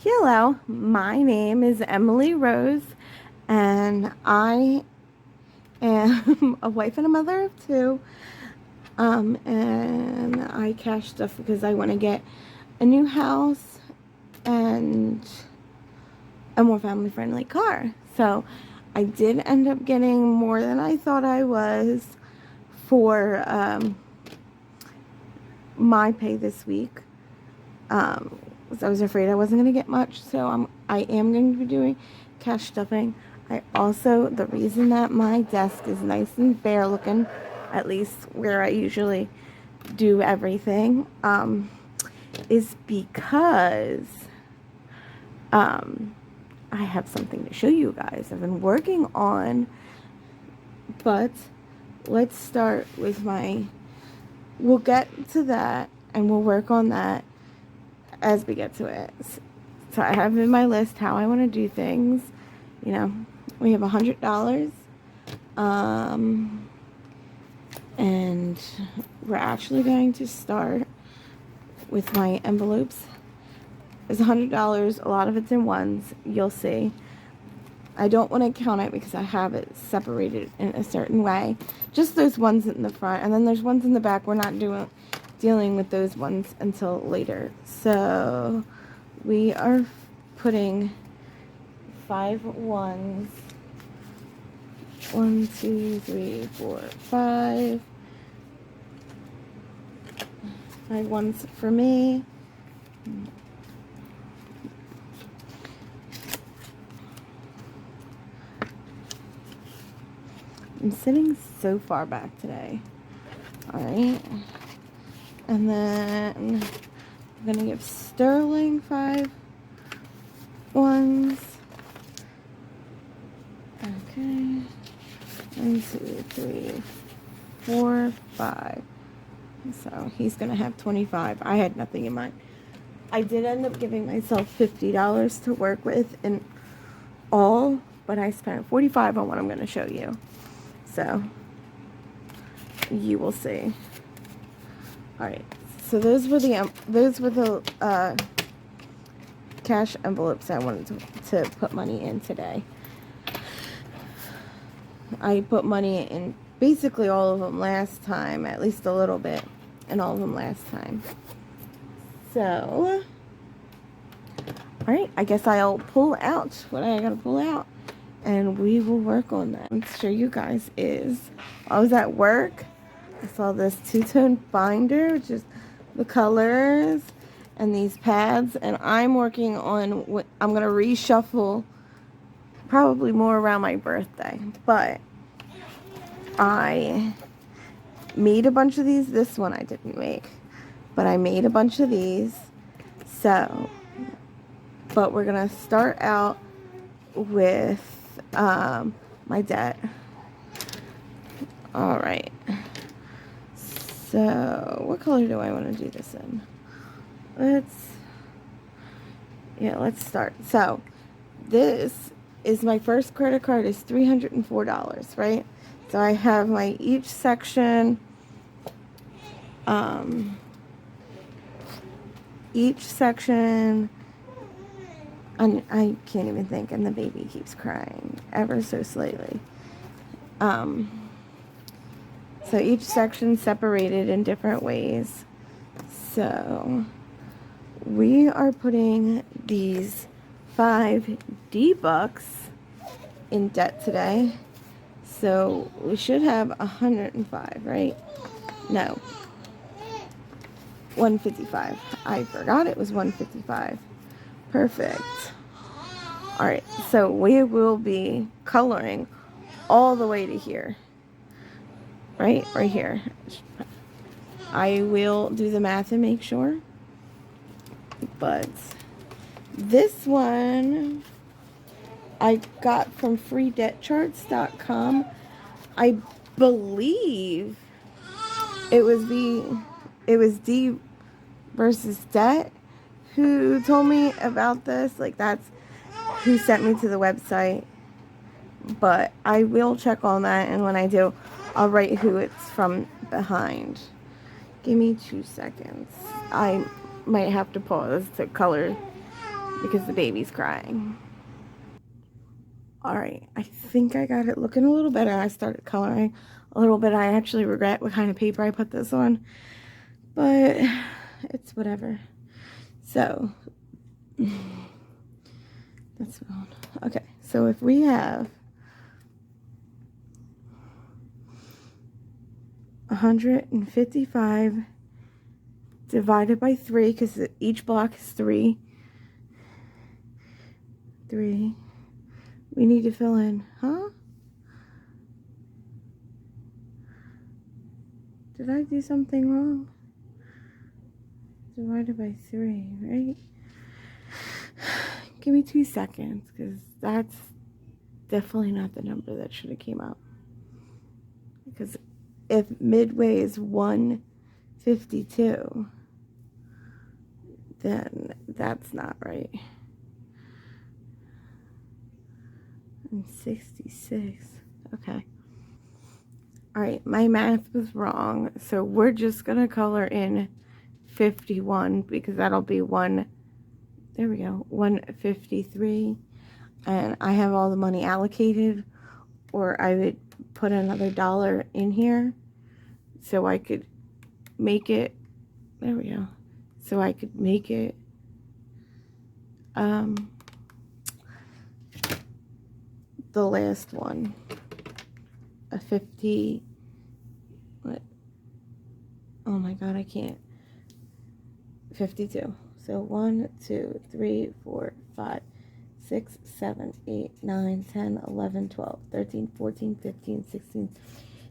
Hello, my name is Emily Rose, and I am a wife and a mother of two. And I cash stuff because I want to get a new house and a more family-friendly car. So I did end up getting more than I thought I was for my pay this week. So I was afraid I wasn't going to get much, so I am going to be doing cash stuffing. I also, the reason that my desk is nice and bare looking, at least where I usually do everything, is because I have something to show you guys I've been working on. But let's start with we'll get to that and we'll work on that as we get to it. So I have in my list how I want to do things. You know, we have $100, and we're actually going to start with my envelopes. It's $100. A lot of it's in ones. You'll see. I don't want to count it because I have it separated in a certain way. Just those ones in the front, and then there's ones in the back. We're not dealing with those ones until later. So we are putting 5 ones. 1, 2, 3, 4, 5. 5 ones for me. I'm sitting so far back today. Alright. And then I'm going to give Sterling 5 ones. Okay. 1, 2, 3, 4, 5. So he's going to have 25. I had nothing in mind. I did end up giving myself $50 to work with in all, but I spent $45 on what I'm going to show you. So you will see. All right. So those were the cash envelopes I wanted to put money in today. I put money in basically all of them last time, at least a little bit in all of them last time. So, all right, I guess I'll pull out what I gotta pull out, and we will work on that. Let's show you guys I was at work. I saw this two-tone binder, which is the colors and these pads, and I'm working on I'm gonna reshuffle probably more around my birthday, but I made a bunch of these. This one I didn't make, but I made a bunch of these. So, but we're gonna start out with my debt. All right. So, what color do I want to do this in? Let's start. So, this is my first credit card is $304, right? So I have my each section, and I can't even think, and the baby keeps crying ever so slightly. So each section separated in different ways. So we are putting these 5 D-bucks in debt today. So we should have 105, right? No. 155. I forgot it was 155. Perfect. Alright, so we will be coloring all the way to here. Right here. I will do the math and make sure. But this one I got from freedebtcharts.com. I believe it was D versus Debt who told me about this. Like, that's who sent me to the website. but I will check on that, and when I do, I'll write who it's from behind. Give me 2 seconds. I might have to pause to color because the baby's crying. Alright, I think I got it looking a little better. I started coloring a little bit. I actually regret what kind of paper I put this on, but it's whatever. So, that's fine. Okay, so if we have 155 divided by 3, because each block is 3. 3. We need to fill in, huh? Did I do something wrong? Divided by 3, right? Give me 2 seconds, because that's definitely not the number that should have came out. Because if midway is 152, then that's not right. And 66. Okay. Alright, my math was wrong. So we're just going to color in 51 because that'll be 153. And I have all the money allocated, or I would put another dollar in here so I could make it, there we go, so I could make it the last one a 50, what, oh my god, I can't, 52. So 1 2 3 4 5 6 7 8 9 10 11 12 13 14 15 16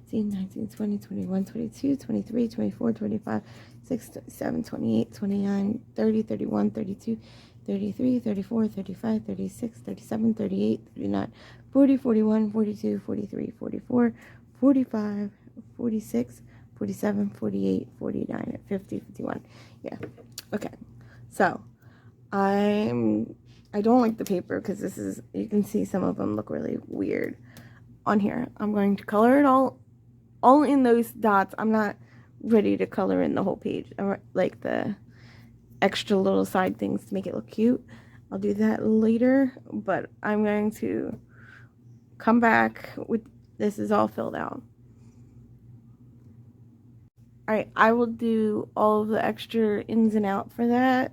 18 19 20 21 22 23 24 25 6 7 28 29 30 31 32 33 34 35 36 37 38 39 40 41 42 43 44 45 46 47 48 49 50 51. Yeah, okay. So I don't like the paper because this is, you can see some of them look really weird on here. I'm going to color it all in those dots. I'm not ready to color in the whole page, like the extra little side things to make it look cute. I'll do that later, but I'm going to come back with this is all filled out. Alright, I will do all of the extra ins and out for that.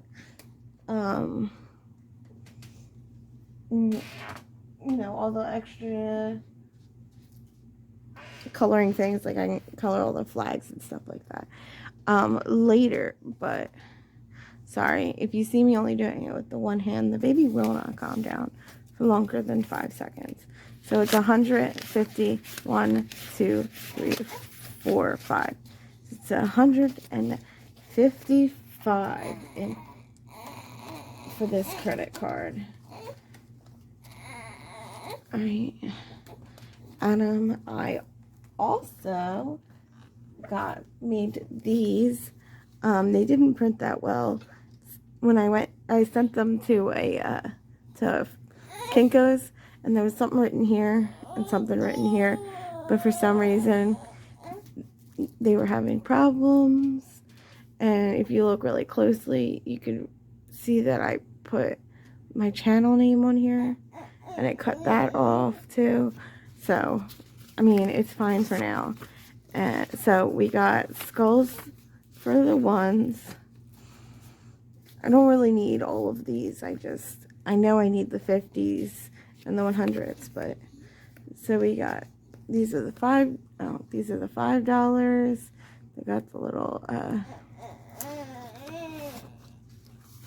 You know, all the extra coloring things, like I can color all the flags and stuff like that later. But sorry if you see me only doing it with the one hand, the baby will not calm down for longer than 5 seconds. So it's 150, 1 2 3 4 5. It's 155 in for this credit card. Alright, I also made these. They didn't print that well. When I sent them to to Kinko's, and there was something written here and something written here, but for some reason they were having problems. And if you look really closely, you can see that I put my channel name on here, and it cut that off too. So, I mean, it's fine for now. So we got skulls for the ones. I don't really need all of these. I know I need the 50s and the 100s, but so we got, these are the $5. They got the little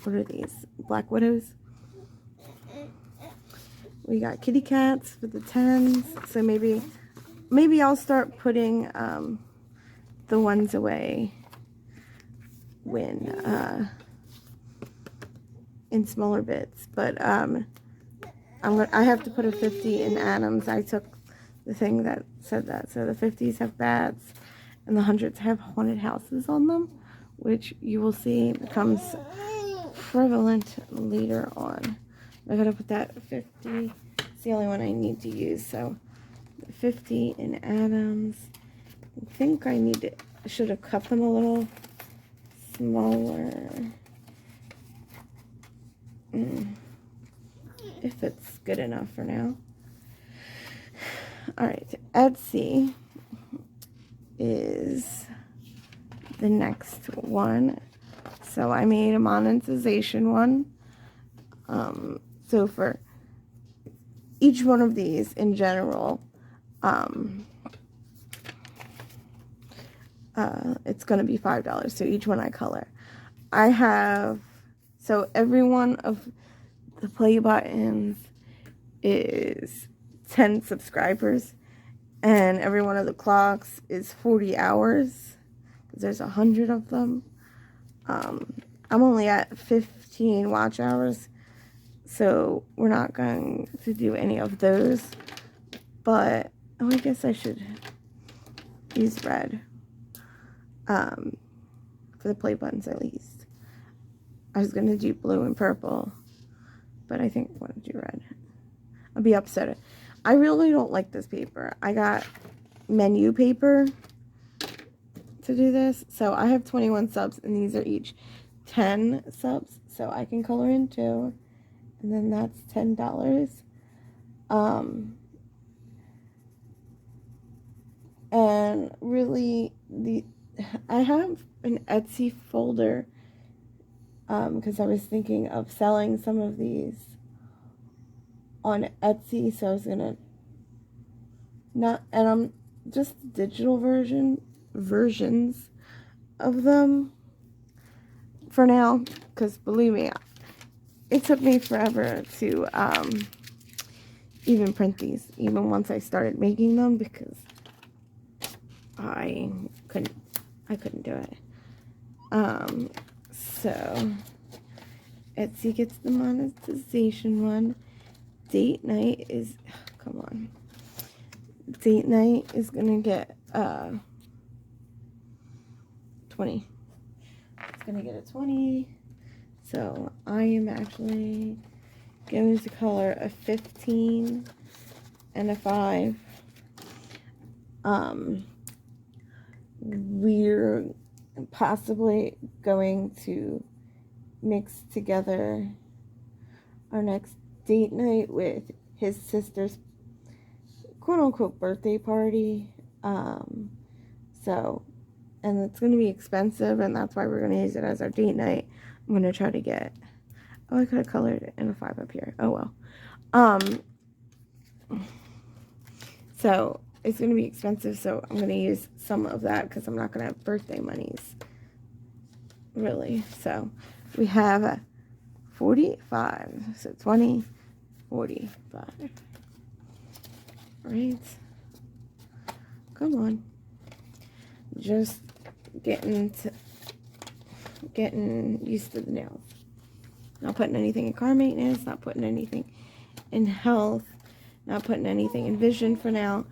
what are these? Black Widows. We got kitty cats for the 10s. So maybe I'll start putting the ones away when in smaller bits. But I have to put a 50 in Adams. I took the thing that said that. So the 50s have bats and the 100s have haunted houses on them, which you will see becomes prevalent later on. I gotta put that 50 the only one I need to use. So 50 in Adams. I think I should have cut them a little smaller. If it's good enough for now. Alright, Etsy is the next one. So I made a monetization one. So for each one of these in general, it's going to be $5. So each one I color. I have, so every one of the play buttons is 10 subscribers, and every one of the clocks is 40 hours, because there's 100 of them. I'm only at 15 watch hours, so we're not going to do any of those, but, oh, I guess I should use red, for the play buttons at least. I was going to do blue and purple, but I think I want to do red. I'll be upset. I really don't like this paper. I got menu paper to do this. So I have 21 subs, and these are each 10 subs. So I can color in 2. And then that's $10. And really, I have an Etsy folder, because I was thinking of selling some of these on Etsy, so I was gonna and I'm just digital versions of them for now, because believe me, it took me forever to even print these, even once I started making them, because I couldn't do it. So Etsy gets the monetization one. Date night is, come on. Date night is gonna get 20. It's gonna get a 20. So I am actually going to color a 15 and a 5. We're possibly going to mix together our next date night with his sister's quote-unquote birthday party. So, and it's going to be expensive, and that's why we're going to use it as our date night. I'm going to try to get, oh, I could have colored it in a 5 up here. Oh, well. So, it's going to be expensive, so I'm going to use some of that, because I'm not going to have birthday monies, really. So, we have 45, so 20, 45. Right? Come on. Just getting used to the nails. Not putting anything in car maintenance, not putting anything in health, not putting anything in vision for now.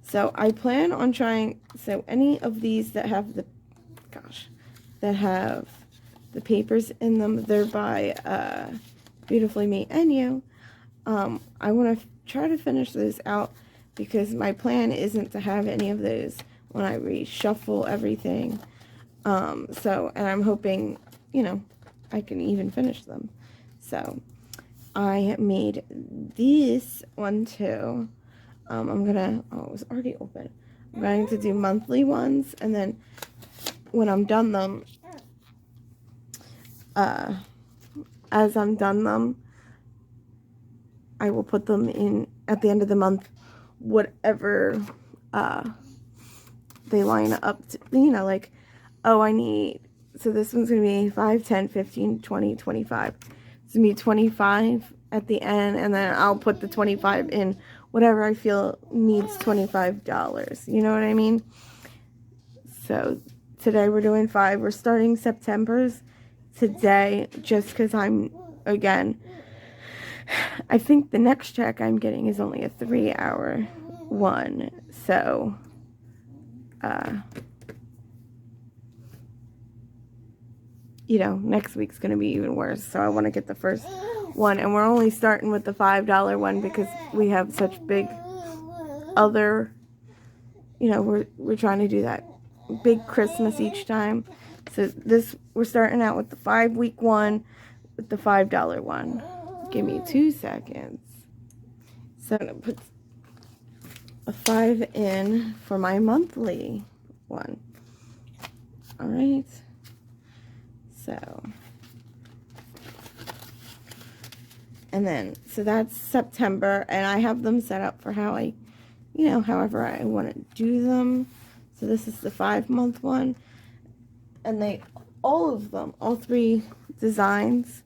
So I plan on trying, so any of these that have the, that have the papers in them, they're by Beautifully Me and You. I want to try to finish those out, because my plan isn't to have any of those when I reshuffle everything. So, and I'm hoping, you know, I can even finish them. So, I made this one too. I'm gonna, oh, it was already open. I'm going to do monthly ones, and then when I'm done them, as I'm done them, I will put them in at the end of the month, whatever they line up to, you know, like, oh, I need, so this one's going to be 5, 10, 15, 20, 25. It's going to be 25 at the end, and then I'll put the 25 in whatever I feel needs $25. You know what I mean? So today we're doing 5. We're starting September's today, just because I'm, again, I think the next check I'm getting is only a 3-hour one. So, you know, next week's going to be even worse. So I want to get the first one, and we're only starting with the $5 one because we have such big other, you know, we're trying to do that big Christmas each time. So this, we're starting out with the 5-week one with the $5 one. Give me 2 seconds. So I'm going to put a 5 in for my monthly one. All right. So, and then, so that's September, and I have them set up for how I, you know, however I want to do them. So this is the 5-month one, and they, all of them, all 3 designs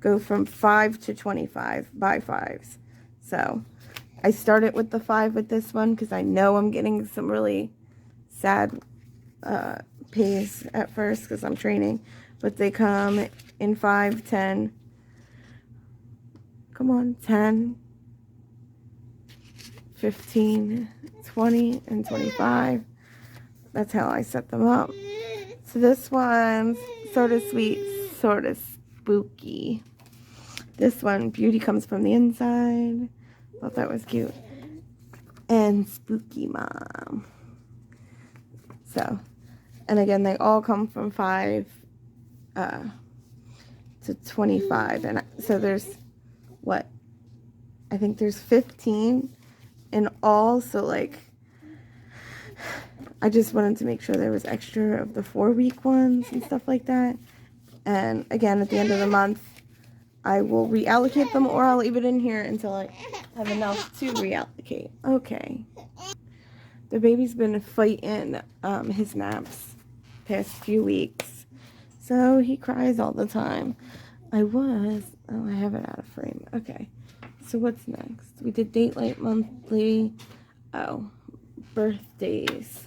go from 5 to 25 by 5s. So I started with the 5 with this one because I know I'm getting some really sad pays at first because I'm training, but they come in 5, 10, come on, 10, 15, 20, and 25. That's how I set them up. So this one's sort of sweet, sort of spooky. This one, beauty comes from the inside. Thought that was cute. And spooky mom. So, and again, they all come from 5 to 25. And so there's, what? I think there's 15 in all. So, like, I just wanted to make sure there was extra of the 4-week ones and stuff like that. And again, at the end of the month, I will reallocate them, or I'll leave it in here until I have enough to reallocate. Okay. The baby's been fighting his naps past few weeks, so he cries all the time. I have it out of frame. Okay. So what's next? We did date light monthly. Oh, birthdays.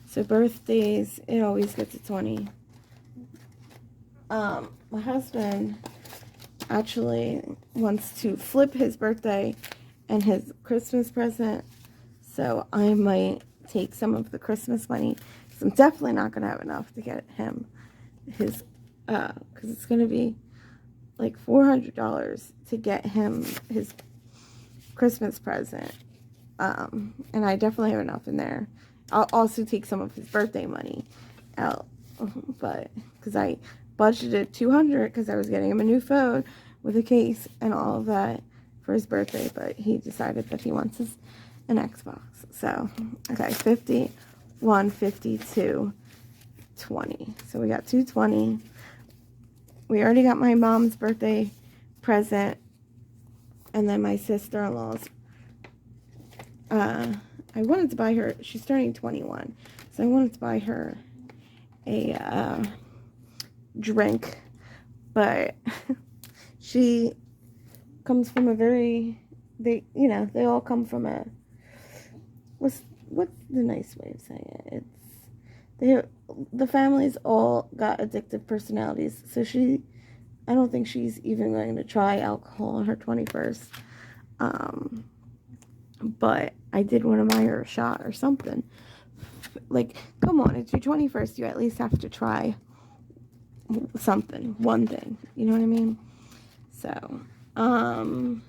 So birthdays, it always gets a 20. My husband actually wants to flip his birthday and his Christmas present, so I might take some of the Christmas money, because I'm definitely not going to have enough to get him his, because it's going to be like $400 to get him his Christmas present, and I definitely have enough in there. I'll also take some of his birthday money out, but because I budgeted $200 because I was getting him a new phone with a case and all of that for his birthday, but he decided that he wants an Xbox. So, okay, 50, 152, 20. So we got 220. We already got my mom's birthday present, and then my sister-in-law's. I wanted to buy her, she's turning 21, so I wanted to buy her a drink, but she comes from a very, they all come from a, what's the nice way of saying it? It's, the families all got addictive personalities, so I don't think she's even going to try alcohol on her 21st, but I did want to buy her a shot or something. Like, come on, it's your 21st, you at least have to try something, one thing, you know what I mean? So, and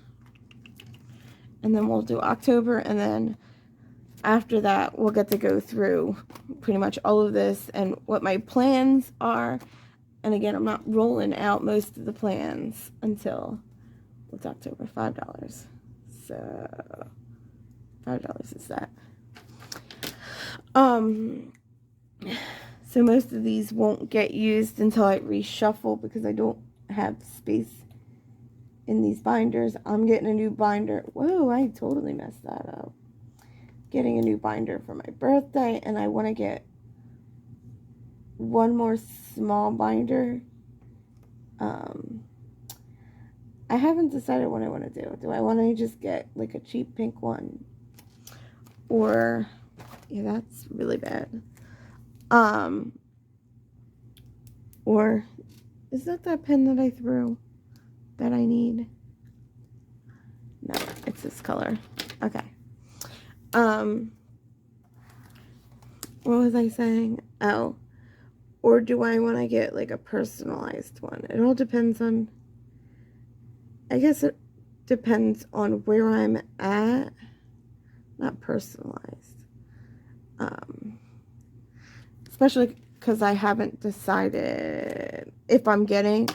then we'll do October, and then after that, we'll get to go through pretty much all of this and what my plans are. And again, I'm not rolling out most of the plans until, what's October? $5. So, $5 is that. So most of these won't get used until I reshuffle because I don't have space in these binders. I'm getting a new binder. Whoa, I totally messed that up. Getting a new binder for my birthday, and I want to get one more small binder. I haven't decided what I want to do. Do I want to just get like a cheap pink one? Or, yeah, that's really bad. Or is that pen that I threw that I need? No, it's this color. Okay. What was I saying? Oh, Or do I want to get like a personalized one? It all depends on, I guess it depends on where I'm at. Not personalized. Especially because I haven't decided if I'm getting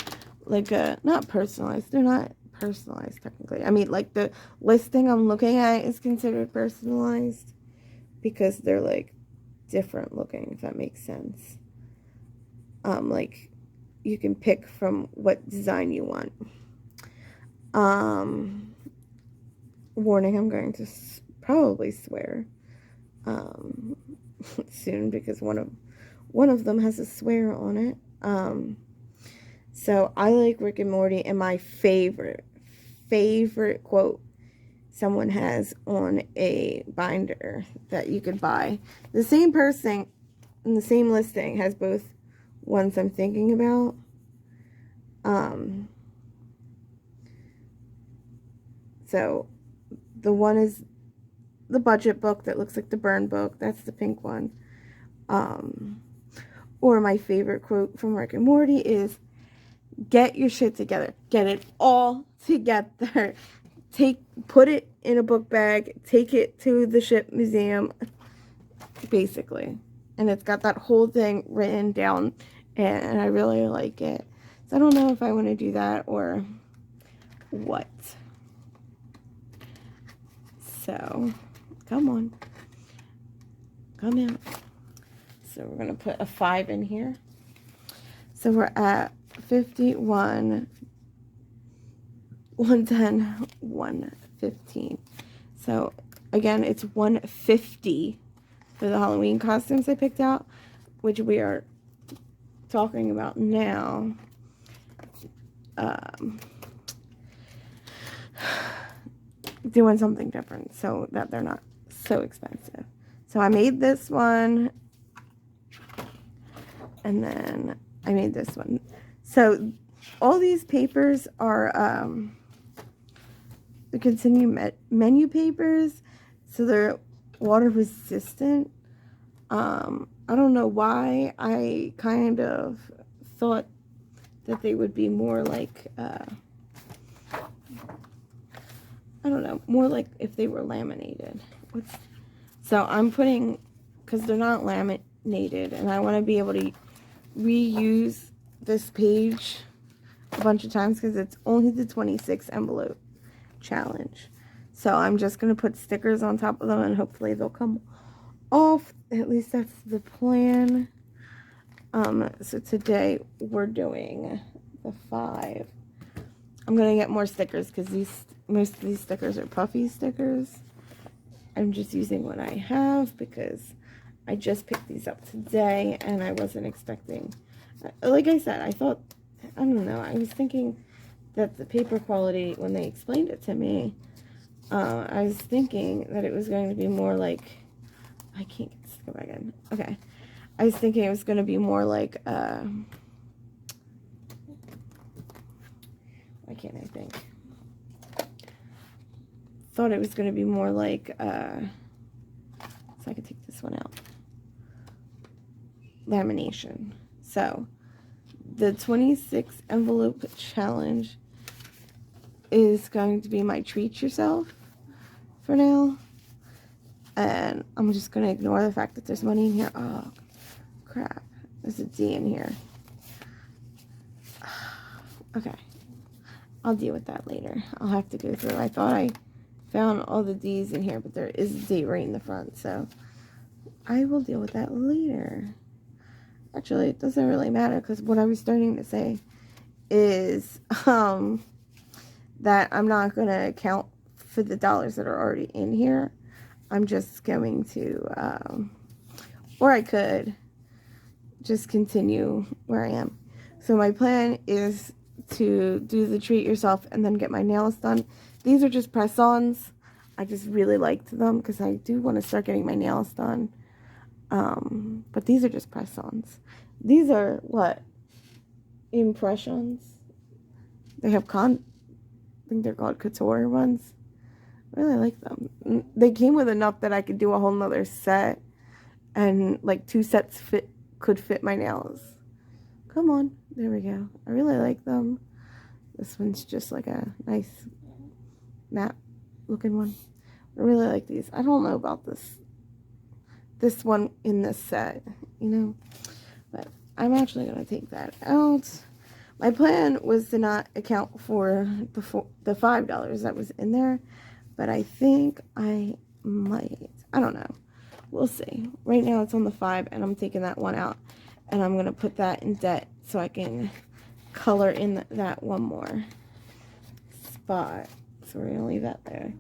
like not personalized. They're not personalized technically. I mean, like the listing I'm looking at is considered personalized because they're like different looking, if that makes sense. Like you can pick from what design you want. Warning, I'm going to probably swear soon because one of them has a swear on it. So I like Rick and Morty, and my favorite quote someone has on a binder that you could buy. The same person in the same listing has both ones I'm thinking about. So the one is the budget book that looks like the burn book. That's the pink one. Or my favorite quote from Rick and Morty is, get your shit together. Get it all together. Put it in a book bag. Take it to the ship museum. Basically. And it's got that whole thing written down. And I really like it. So I don't know if I want to do that or what. So, come on. Come out. So we're going to put a 5 in here. So we're at 51, 110, 115. So again, it's 150 for the Halloween costumes I picked out, which we are talking about now. Doing something different so that they're not so expensive. So I made this one, and then I made this one. So all these papers are the continue menu papers, so they're water resistant. I don't know why I kind of thought that they would be more like I don't know, more like if they were laminated. So I'm putting, because they're not laminated, and I want to be able to reuse this page a bunch of times because it's only the 26 envelope challenge. So I'm just going to put stickers on top of them, and hopefully they'll come off. At least that's the plan. So today we're doing the 5. I'm going to get more stickers because most of these stickers are puffy stickers. I'm just using what I have because I just picked these up today and I wasn't expecting, like I said, I don't know, I was thinking that the paper quality, when they explained it to me, I was thinking that it was going to be more like, I can't go back in, okay, I was thinking it was going to be more like, why can't I think? Thought it was going to be more like, so I can take this one out, lamination. So the 26 envelope challenge is going to be my treat yourself for now, and I'm just going to ignore the fact that there's money in here. Oh crap, there's a D in here. Okay, I'll deal with that later. I'll have to go through. I thought I found all the D's in here, but there is a D right in the front, so I will deal with that later. Actually, it doesn't really matter because what I was starting to say is that I'm not going to account for the dollars that are already in here. I'm just going to, or I could just continue where I am. So my plan is to do the treat yourself and then get my nails done. These are just press-ons. I just really liked them because I do want to start getting my nails done. But these are just press-ons. These are what? Impressions. They have I think they're called couture ones. I really like them. They came with enough that I could do a whole nother set, and like 2 sets could fit my nails. Come on. There we go. I really like them. This one's just like a nice matte looking one. I really like these. I don't know about this one in this set, you know, but I'm actually going to take that out. My plan was to not account for the $5 that was in there, but I think I might. I don't know. We'll see. Right now it's on the 5, and I'm taking that one out, and I'm going to put that in debt so I can color in that one more spot. So we're going to leave that there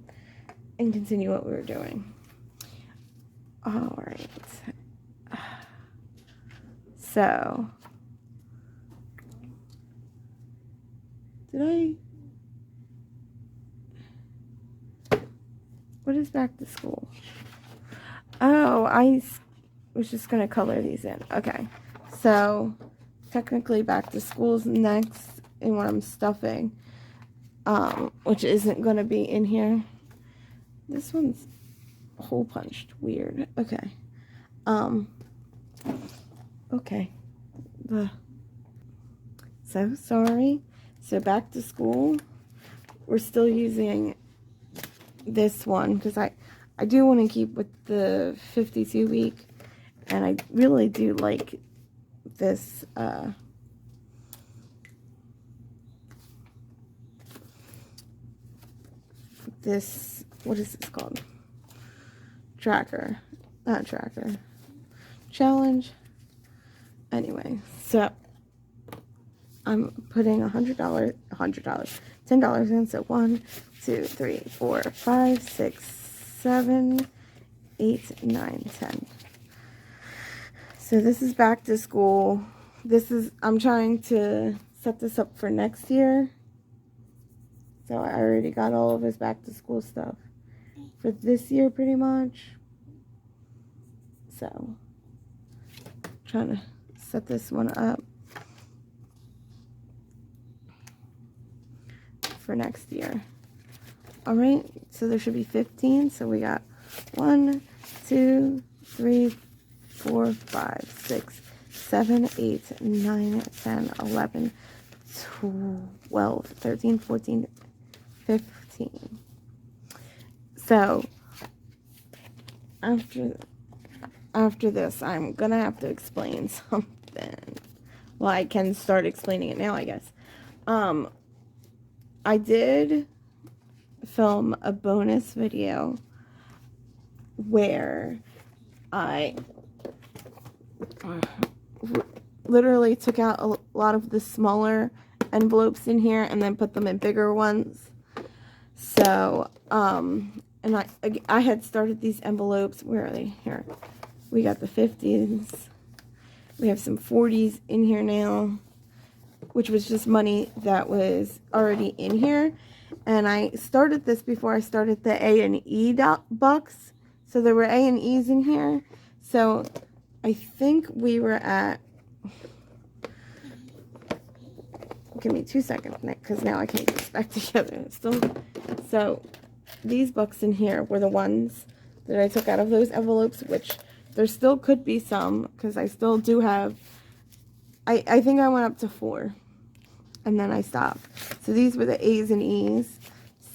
and continue what we were doing. All right. So, what is back to school? Oh, I was just going to color these in. Okay. So, technically back to school's next in what I'm stuffing, which isn't going to be in here. This one's hole punched. Weird. Okay. Okay. So sorry. So back to school, we're still using this one because I do want to keep with the 52 week, and I really do like this what is this called? Not tracker. Challenge. Anyway, so I'm putting $10 in. So 1, 2, 3, 4, 5, 6, 7, 8, 9, 10. So this is back to school. I'm trying to set this up for next year. So I already got all of his back to school stuff for this year pretty much. So trying to set this one up for next year. All right, so there should be 15. So we got 1, 2, 3, 4, 5, 6, 7, 8, 9, 10, 11, 12, 13, 14, 15. So after this, I'm gonna have to explain something. Well, I can start explaining it now, I guess. I did film a bonus video where I literally took out a lot of the smaller envelopes in here and then put them in bigger ones. So, and I had started these envelopes. Where are they? Here. We got the 50s. We have some 40s in here now, which was just money that was already in here. And I started this before I started the A and E bucks. So there were A and E's in here. So I think we were at, give me 2 seconds, Nick, because now I can't get this back together. So these bucks in here were the ones that I took out of those envelopes, which there still could be some, because I still do have, I think I went up to 4, and then I stopped. So these were the A's and E's.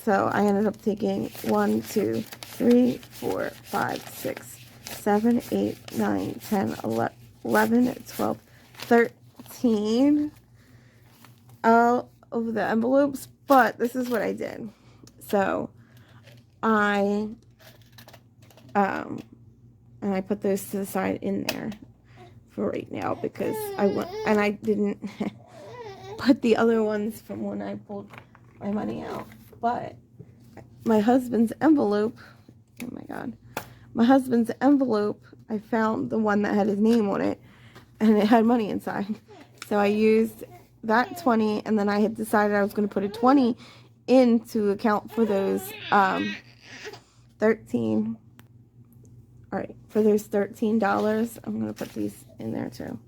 So I ended up taking 1, 2, 3, 4, 5, 6, 7, 8, 9, 10, 11, 12, 13 out of the envelopes. But this is what I did. So and I put those to the side in there for right now because I didn't put the other ones from when I pulled my money out. But my husband's envelope, oh my God, my husband's envelope, I found the one that had his name on it and it had money inside. So I used that 20, and then I had decided I was going to put a 20 in to account for those 13. All right, for those $13, I'm going to put these in there too.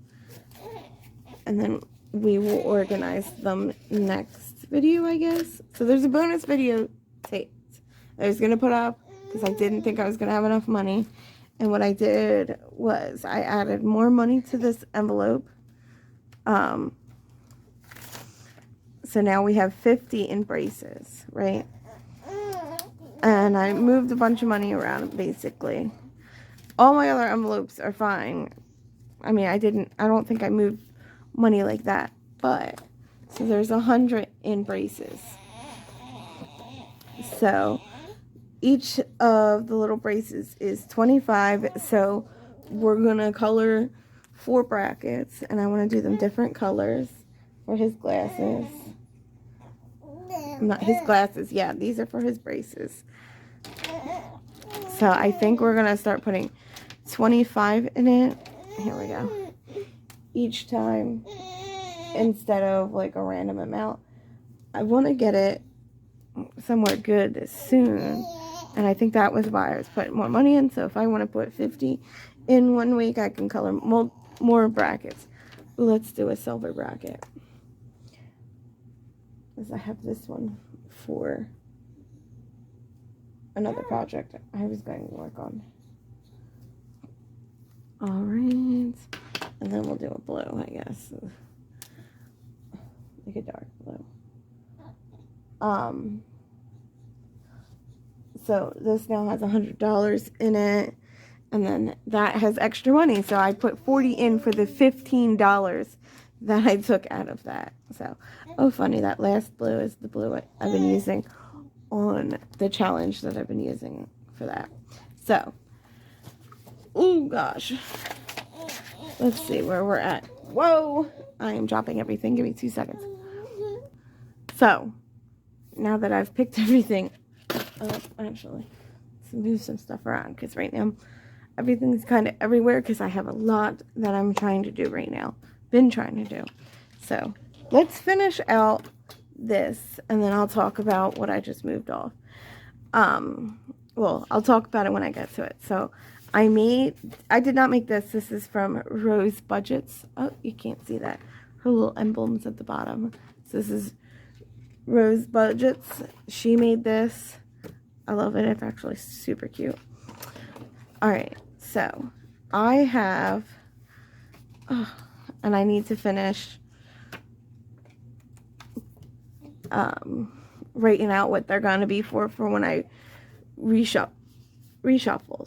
And then we will organize them next video, I guess. So there's a bonus video taped I was going to put up because I didn't think I was going to have enough money. And what I did was I added more money to this envelope. So now we have 50 in braces, right? And I moved a bunch of money around, basically. All my other envelopes are fine. I mean, I don't think I moved money like that. But, so there's 100 in braces. So, each of the little braces is 25. So, we're going to color 4 brackets. And I want to do them different colors for his glasses. Not his glasses. Yeah, these are for his braces. So, I think we're going to start putting 25 in it. Here we go. Each time, instead of like a random amount. I want to get it somewhere good soon. And I think that was why I was putting more money in. So if I want to put 50 in 1 week, I can color more brackets. Let's do a silver bracket. Because I have this one for another project I was going to work on. Alright. And then we'll do a blue, I guess. Like a dark blue. So this now has $100 in it, and then that has extra money. So I put 40 in for the $15 that I took out of that. So, oh, funny, that last blue is the blue I've been using on the challenge that I've been using for that. So, oh gosh, let's see where we're at. Whoa, I am dropping everything. Give me 2 seconds. So, now that I've picked everything up, actually, let's move some stuff around, because right now everything's kind of everywhere, because I have a lot that I'm trying to do right now. Been trying to do. So, let's finish out this, and then I'll talk about what I just moved off. Well, I'll talk about it when I get to it. So, I did not make this. This is from Rose Budgets. Oh, you can't see that. Her little emblems at the bottom. So, this is Rose Budgets. She made this. I love it. It's actually super cute. Alright, so I have, and I need to finish writing out what they're going to be for when I reshuffle.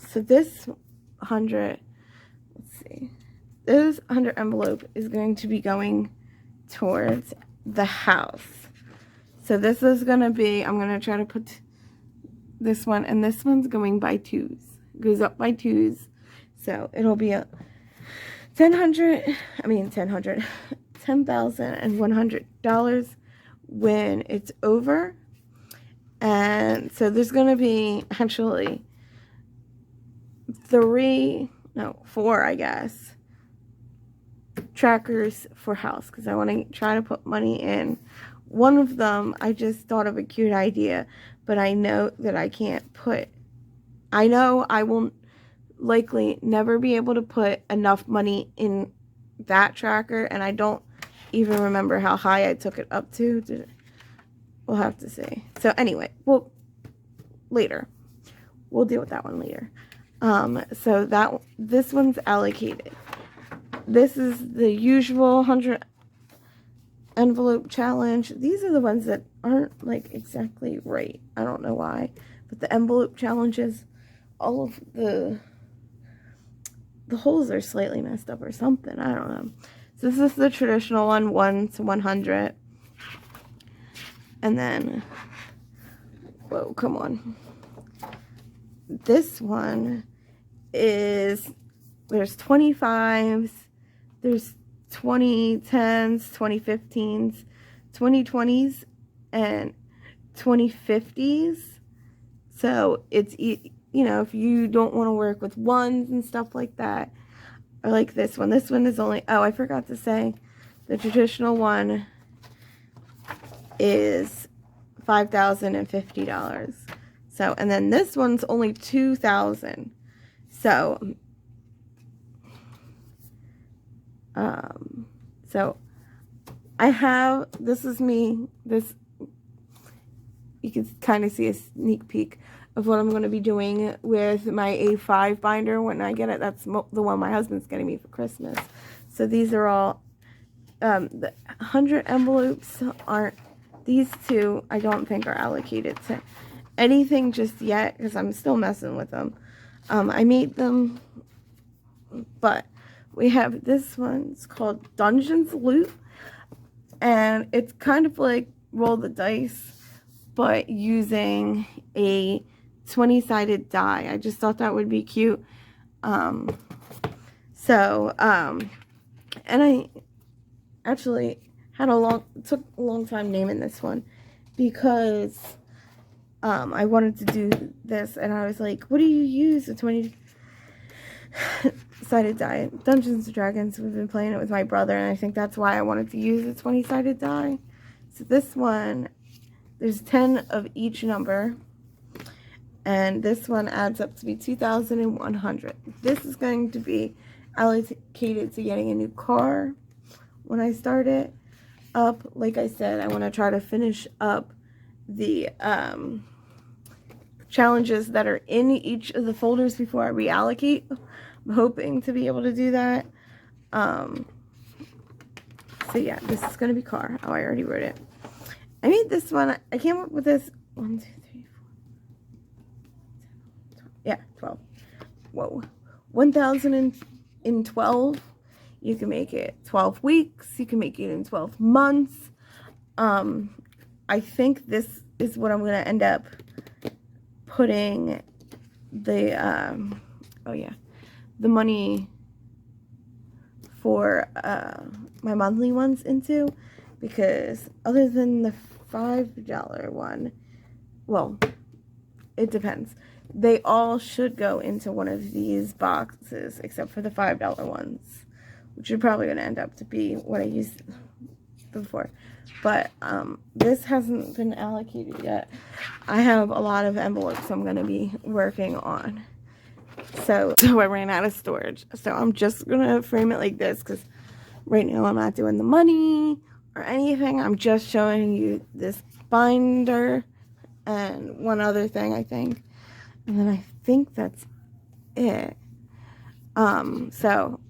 So this 100, let's see, this 100 envelope is going to be going towards the house. So this is going to be, I'm going to try to put this one, and this one's going by 2s. Goes up by 2s. So it'll be a $10,100 when it's over. And so there's going to be actually 4, I guess, trackers for house, because I want to try to put money in. One of them, I just thought of a cute idea, but I know that I know I will likely never be able to put enough money in that tracker, and I don't even remember how high I took it up to. We'll have to see. So anyway, later. We'll deal with that one later. So this one's allocated. This is the usual 100 envelope challenge. These are the ones that aren't like exactly right. I don't know why, but the envelope challenges, all of the holes are slightly messed up or something. I don't know. So this is the traditional one, 1 to 100. And then, whoa, come on. This one is, there's 25s, there's 2010s, 2015s, 2020s, and 2050s. So it's, you know, if you don't want to work with 1s and stuff like that, or like this one. This one is only, oh, I forgot to say, the traditional one is $5,050. So, and then this one's only $2,000. So, I have, this is me, you can kind of see a sneak peek of what I'm going to be doing with my A5 binder when I get it. That's the one my husband's getting me for Christmas. So these are all The 100 envelopes aren't, these two I don't think are allocated to anything just yet because I'm still messing with them. I made them, but we have this one. It's called Dungeons Loot, and it's kind of like roll the dice, but using a 20-sided die. I just thought that would be cute. And I actually took a long time naming this one because I wanted to do this, and I was like, what do you use a 20-sided die? Dungeons and Dragons, we've been playing it with my brother, and I think that's why I wanted to use a 20-sided die. So this one, there's 10 of each number, and this one adds up to be 2,100. This is going to be allocated to getting a new car when I start it up. Like I said, I want to try to finish up the challenges that are in each of the folders before I reallocate. I'm hoping to be able to do that. So yeah, this is going to be car. Oh, I already wrote it. I made this one. I came up with this 1, 2, 3, 4. Yeah, 12. Whoa. 1,012. You can make it 12 weeks. You can make it in 12 months. I think this is what I'm going to end up putting the, the money for my monthly ones into, because other than the $5 one, well, it depends. They all should go into one of these boxes except for the $5 ones, which are probably going to end up to be what I used before. But this hasn't been allocated yet. I have a lot of envelopes I'm going to be working on. So I ran out of storage. So I'm just going to frame it like this because right now I'm not doing the money or anything. I'm just showing you this binder and one other thing, I think. And then I think that's it. So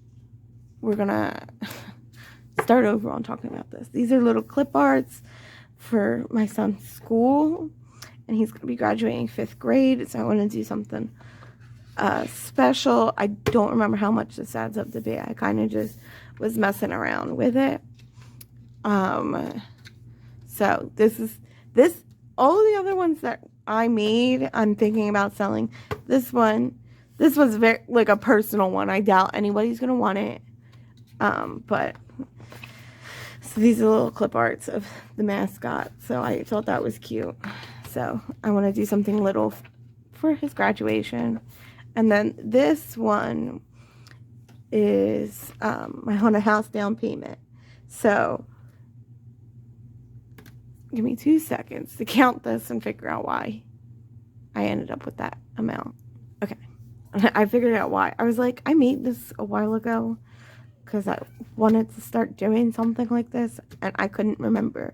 we're going to start over on talking about this. These are little clip arts for my son's school, and he's going to be graduating 5th grade, so I want to do something special. I don't remember how much this adds up to be. I kind of just was messing around with it. So this all the other ones that I made, I'm thinking about selling. This was very like a personal one. I doubt anybody's going to want it. But so these are little clip arts of the mascot. So I thought that was cute. So I want to do something little for his graduation. And then this one is my haunted house down payment. So give me 2 seconds to count this and figure out why I ended up with that amount. Okay. I figured out why. I was like, I made this a while ago because I wanted to start doing something like this, and I couldn't remember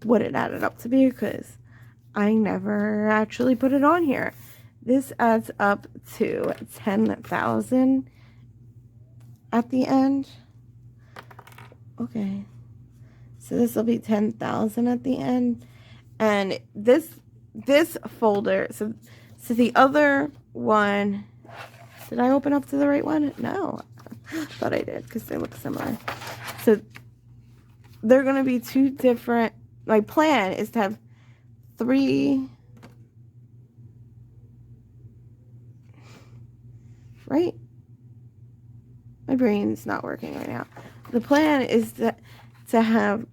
what it added up to be because I never actually put it on here. This adds up to 10,000 at the end. Okay. So this will be 10,000 at the end. And this folder, so the other one, did I open up to the right one? No. Thought I did because they look similar. So they're going to be 2 different. My plan is to have 3, right? My brain's not working right now. The plan is to have,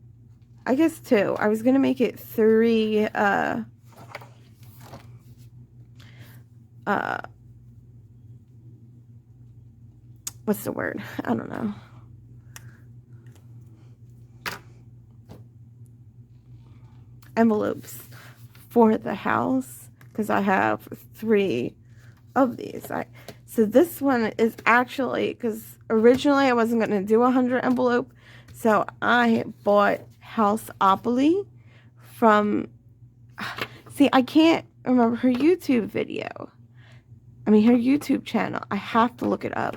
I guess 2. I was going to make it 3 what's the word? I don't know. Envelopes for the house, because I have 3 of these. So this one is actually, because originally I wasn't going to do a 100 envelope, so I bought Houseopoly from, see, I can't remember her YouTube video. I mean, her YouTube channel. I have to look it up.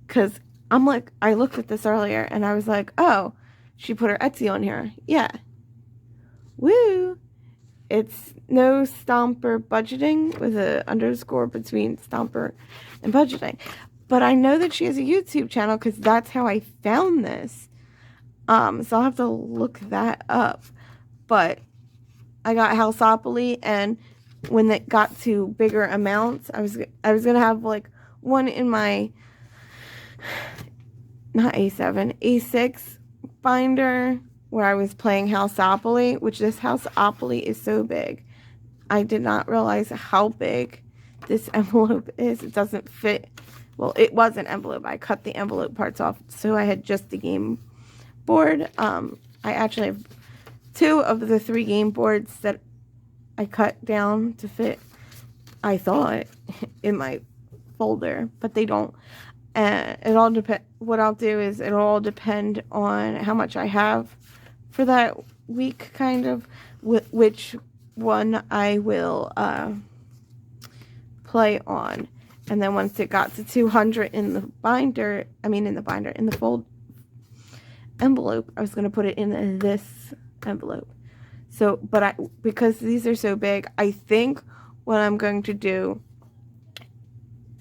Because I'm like, I looked at this earlier and I was like, oh, she put her Etsy on here. Yeah. Woo! It's no Stomper budgeting with an underscore between Stomper and budgeting. But I know that she has a YouTube channel because that's how I found this. So I'll have to look that up. But I got Houseopoly, and when it got to bigger amounts, I was gonna have like one in my not A7, A6 binder where I was playing Houseopoly, which this Houseopoly is so big. I did not realize how big this envelope is. It doesn't fit. Well, it was an envelope. I cut the envelope parts off, so I had just the game board. I actually have 2 of the 3 game boards that I cut down to fit, I thought, in my folder, but they don't. And it all depend. What I'll do is it'll all depend on how much I have for that week, kind of, which one I will play on. And then once it got to 200 in the binder, in the fold envelope, I was going to put it in this envelope. So, but because these are so big, I think what I'm going to do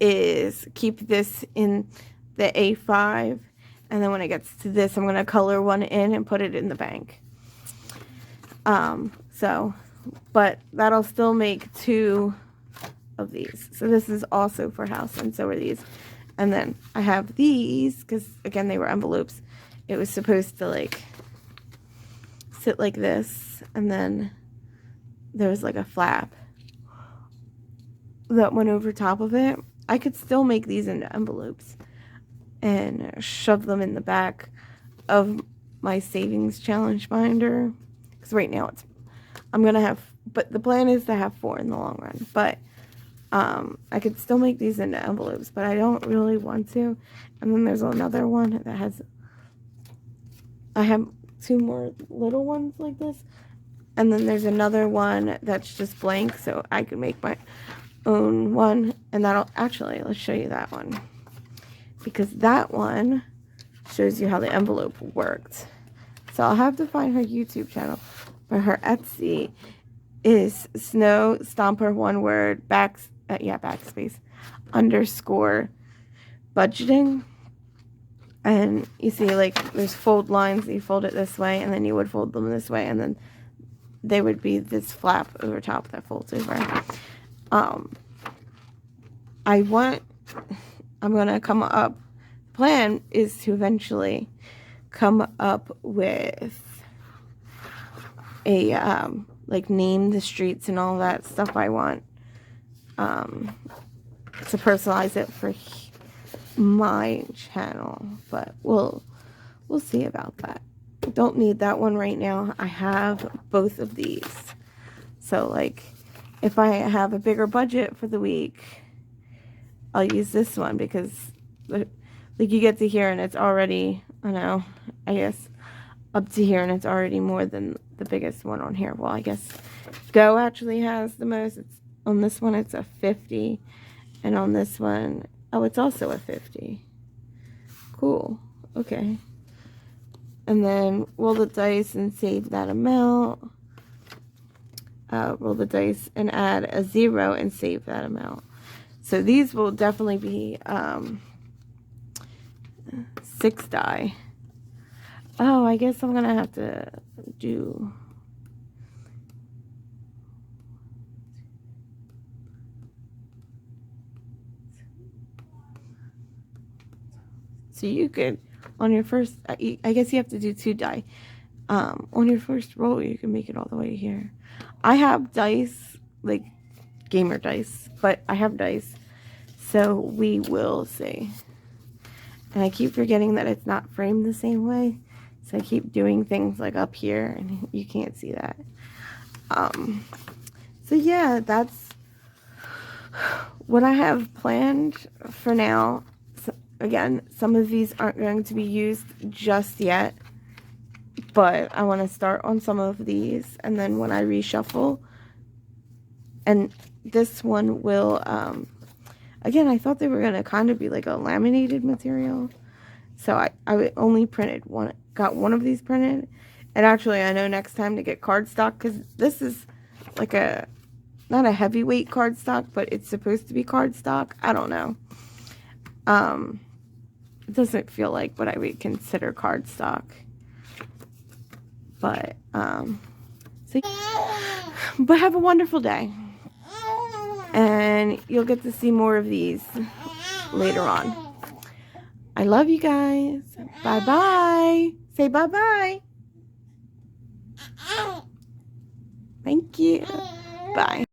is keep this in the A5, and then when it gets to this, I'm going to color one in and put it in the bank. But that'll still make 2 of these. So this is also for house, and so are these. And then I have these, because again, they were envelopes. It was supposed to like sit like this, and then there was like a flap that went over top of it. I could still make these into envelopes and shove them in the back of my savings challenge binder, because right now I'm gonna have, but the plan is to have 4 in the long run. But I could still make these into envelopes, but I don't really want to. And then there's another one that has, I have 2 more little ones like this, and then there's another one that's just blank, so I can make my own one. And that'll actually, let's show you that one, because that one shows you how the envelope worked. So I'll have to find her YouTube channel, but her Etsy is Snow Stomper, one word, backspace underscore budgeting. And you see, like, there's fold lines. You fold it this way, and then you would fold them this way, and then they would be this flap over top that folds over. I'm gonna come up, plan is to eventually come up with a like name the streets and all that stuff I want to personalize it for my channel, but we'll see about that. Don't need that one right now. I have both of these, so like if I have a bigger budget for the week, I'll use this one, because like you get to here and it's already, I guess up to here, and it's already more than the biggest one on here. Well, I guess Go actually has the most. It's on this one, it's a 50, and on this one, oh, it's also a 50. Cool. Okay. And then roll the dice and save that amount. Roll the dice and add a 0 and save that amount. So these will definitely be 6 die. Oh, I guess I'm going to have to do... So you could, on your first, I guess you have to do 2 die. On your first roll, you can make it all the way here. I have dice, like gamer dice, but I have dice. So we will see. And I keep forgetting that it's not framed the same way. So I keep doing things like up here, and you can't see that. So yeah, that's what I have planned for now. Again, some of these aren't going to be used just yet, but I want to start on some of these, and then when I reshuffle, and this one will, again, I thought they were going to kind of be like a laminated material, so I only printed got one of these printed. And actually, I know next time to get cardstock, because this is like a, not a heavyweight cardstock, but it's supposed to be cardstock. I don't know. It doesn't feel like what I would consider cardstock. But, so, but have a wonderful day. And you'll get to see more of these later on. I love you guys. Bye-bye. Say bye-bye. Thank you. Bye.